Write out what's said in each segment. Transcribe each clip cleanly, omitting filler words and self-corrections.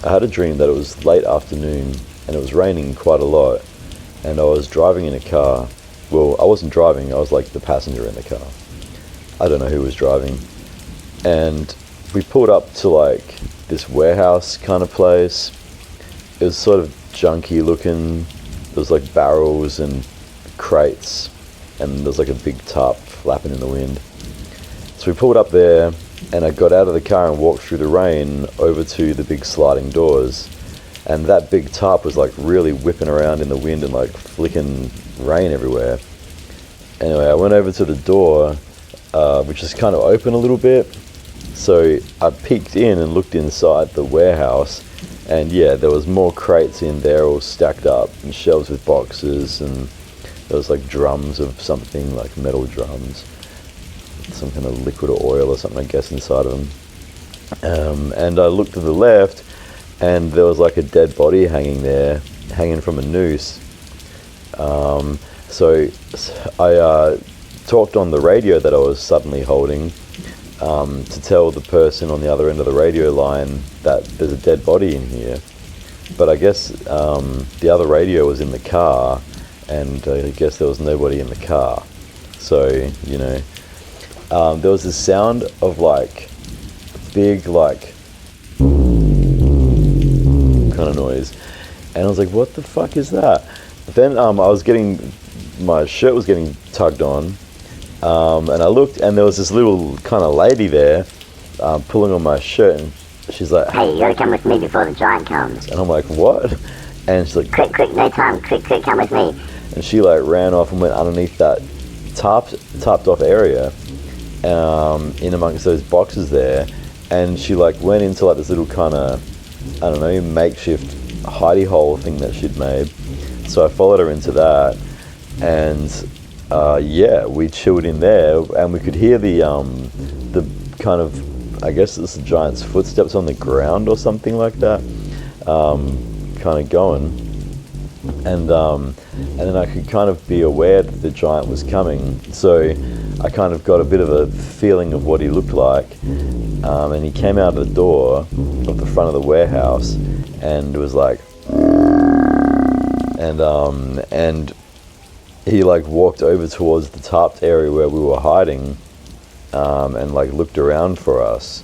I had a dream that it was late afternoon and it was raining quite a lot, and I was driving in a car. Well, I wasn't driving, I was like the passenger in the car. I don't know who was driving. And we pulled up to like this warehouse kind of place. It was sort of junky looking. There was like barrels and crates, and there was like a big tarp flapping in the wind. So we pulled up there, and I got out of the car and walked through the rain over to the big sliding doors, and that big tarp was like really whipping around in the wind and like flicking rain everywhere. Anyway, I went over to the door, which is kind of open a little bit, so I peeked in and looked inside the warehouse, and yeah, there was more crates in there all stacked up, and shelves with boxes, and there was like drums of something, like metal drums, some kind of liquid or oil or something, I guess, inside of them. And I looked to the left, and there was like a dead body hanging there, hanging from a noose. So I talked on the radio that I was suddenly holding to tell the person on the other end of the radio line that there's a dead body in here. But I guess the other radio was in the car, and I guess there was nobody in the car. So, you know, there was this sound of like big like kind of noise, and I was like, what the fuck is that? Then my shirt was getting tugged on, and I looked, and there was this little kind of lady there pulling on my shirt, and she's like, hey, you gotta come with me before the giant comes. And I'm like, what? And she's like, quick, no time, quick, come with me. And she like ran off and went underneath that tarped off area, in amongst those boxes there, and she like went into like this little kind of, I don't know, makeshift hidey hole thing that she'd made. So I followed her into that, and yeah, we chilled in there, and we could hear the kind of, I guess it's the giant's footsteps on the ground or something like that, kind of going, and then I could kind of be aware that the giant was coming. So I kind of got a bit of a feeling of what he looked like, and he came out of the door of the front of the warehouse, and it was like, and he like walked over towards the tarped area where we were hiding, and like looked around for us.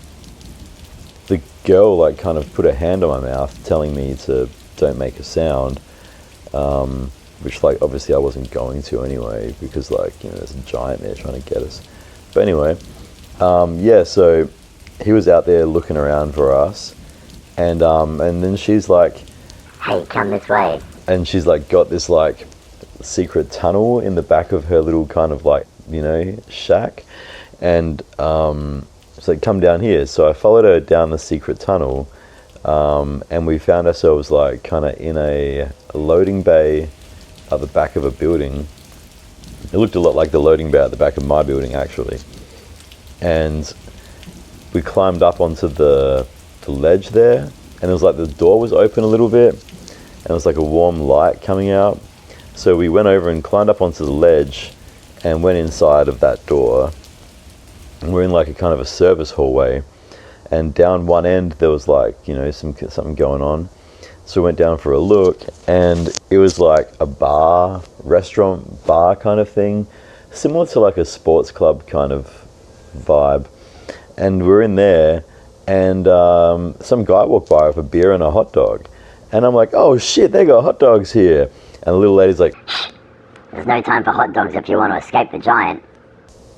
The girl like kind of put a hand on my mouth, telling me to don't make a sound, which like obviously I wasn't going to anyway, because like, you know, there's a giant there trying to get us. But anyway, yeah, so he was out there looking around for us, and then she's like, hey, come this way. And she's like got this like secret tunnel in the back of her little kind of like, you know, shack, and she's like, come down here. So I followed her down the secret tunnel, and we found ourselves like kind of in a loading bay at the back of a building. It looked a lot like the loading bay at the back of my building, actually. And we climbed up onto the ledge there, and it was like the door was open a little bit, and it was like a warm light coming out. So we went over and climbed up onto the ledge and went inside of that door, and we're in like a kind of a service hallway, and down one end there was like, you know, something going on. So we went down for a look, and it was like a restaurant bar kind of thing, similar to like a sports club kind of vibe. And we're in there, and some guy walked by with a beer and a hot dog, and I'm like, oh shit, they got hot dogs here. And the little lady's like, there's no time for hot dogs if you want to escape the giant.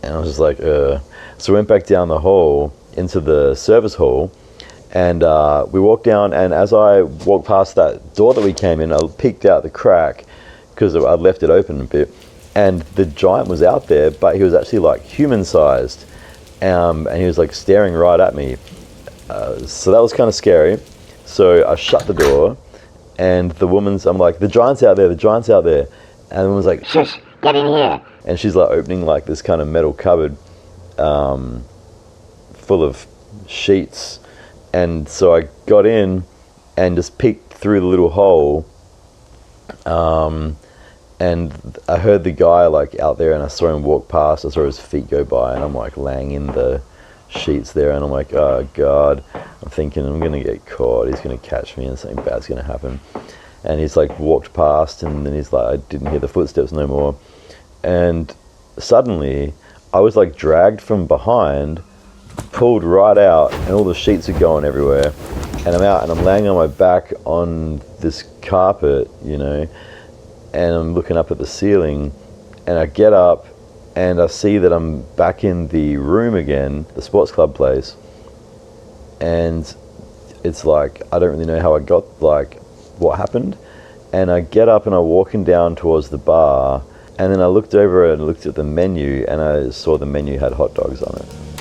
And I was just like, So we went back down the hall into the service hall, and we walked down, and as I walked past that door that we came in, I peeked out the crack because I'd left it open a bit, and the giant was out there, but he was actually like human sized, and he was like staring right at me. So that was kind of scary. So I shut the door, and I'm like, the giant's out there, and the woman's like, shush, get in here. And she's like opening like this kind of metal cupboard full of sheets. And so I got in and just peeked through the little hole, and I heard the guy like out there, and I saw him walk past. I saw his feet go by, and I'm like laying in the sheets there, and I'm like, oh God. I'm thinking I'm gonna get caught. He's gonna catch me, and something bad's gonna happen. And he's like walked past, and then he's like, I didn't hear the footsteps no more. And suddenly, I was like dragged from behind, pulled right out, and all the sheets are going everywhere. And I'm out, and I'm laying on my back on this carpet, you know, and I'm looking up at the ceiling, and I get up, and I see that I'm back in the room again, the sports club place, and it's like, I don't really know how I got, like, what happened. And I get up and I'm walking down towards the bar, and then I looked over and looked at the menu, and I saw the menu had hot dogs on it.